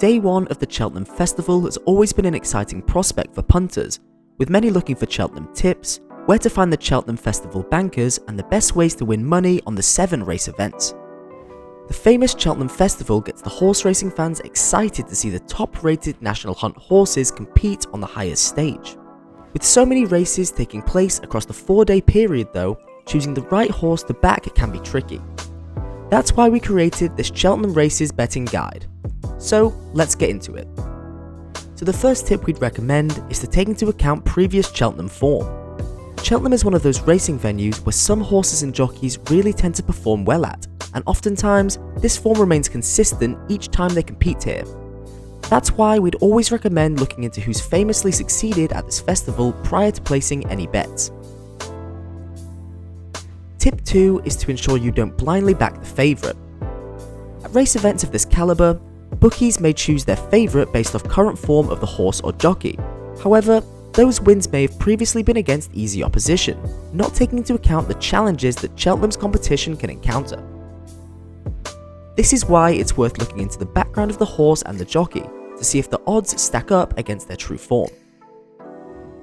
day one of the Cheltenham Festival has always been an exciting prospect for punters, with many looking for Cheltenham tips, where to find the Cheltenham Festival bankers, and the best ways to win money on the 7 race events. The famous Cheltenham Festival gets the horse racing fans excited to see the top-rated National Hunt horses compete on the highest stage. With so many races taking place across the 4-day period though, choosing the right horse to back can be tricky. That's why we created this Cheltenham Races betting guide. So let's get into it. So the first tip we'd recommend is to take into account previous Cheltenham form. Cheltenham is one of those racing venues where some horses and jockeys really tend to perform well at, and oftentimes this form remains consistent each time they compete here. That's why we'd always recommend looking into who's famously succeeded at this festival prior to placing any bets. Tip 2 is to ensure you don't blindly back the favourite. At race events of this calibre, bookies may choose their favourite based off current form of the horse or jockey. However, those wins may have previously been against easy opposition, not taking into account the challenges that Cheltenham's competition can encounter. This is why it's worth looking into the background of the horse and the jockey to see if the odds stack up against their true form.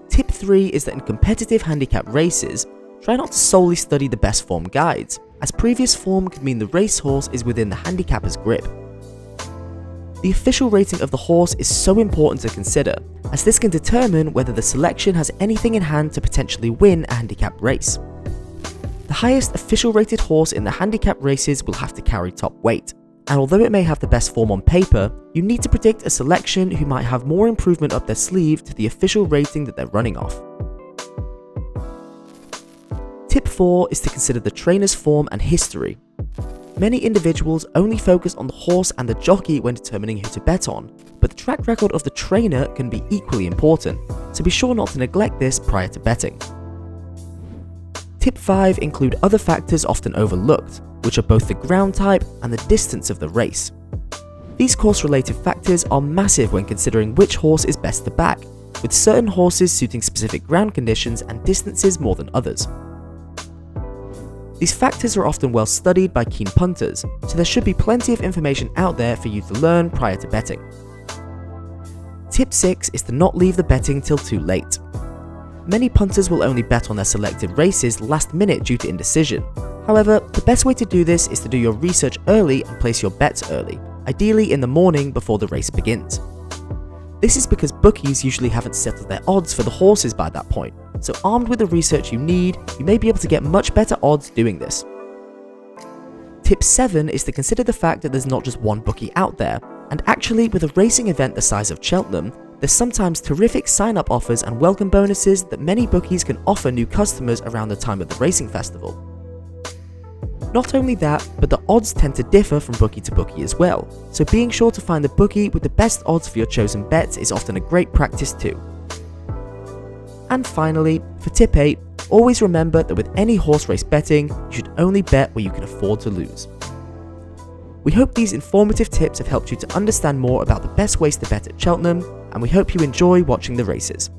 Tip 3 is that in competitive handicap races, try not to solely study the best form guides, as previous form could mean the racehorse is within the handicapper's grip. The official rating of the horse is so important to consider, as this can determine whether the selection has anything in hand to potentially win a handicap race. The highest official rated horse in the handicap races will have to carry top weight, and although it may have the best form on paper, you need to predict a selection who might have more improvement up their sleeve to the official rating that they're running off. Tip 4 is to consider the trainer's form and history. Many individuals only focus on the horse and the jockey when determining who to bet on, but the track record of the trainer can be equally important, so be sure not to neglect this prior to betting. Tip 5 include other factors often overlooked, which are both the ground type and the distance of the race. These course-related factors are massive when considering which horse is best to back, with certain horses suiting specific ground conditions and distances more than others. These factors are often well studied by keen punters, so there should be plenty of information out there for you to learn prior to betting. Tip 6 is to not leave the betting till too late. Many punters will only bet on their selected races last minute due to indecision. However, the best way to do this is to do your research early and place your bets early, ideally in the morning before the race begins. This is because bookies usually haven't settled their odds for the horses by that point, so armed with the research you need, you may be able to get much better odds doing this. Tip 7 is to consider the fact that there's not just one bookie out there, and actually with a racing event the size of Cheltenham, there's sometimes terrific sign-up offers and welcome bonuses that many bookies can offer new customers around the time of the racing festival. Not only that, but the odds tend to differ from bookie to bookie as well, so being sure to find the bookie with the best odds for your chosen bets is often a great practice too. And finally, for tip 8, always remember that with any horse race betting, you should only bet where you can afford to lose. We hope these informative tips have helped you to understand more about the best ways to bet at Cheltenham, and we hope you enjoy watching the races.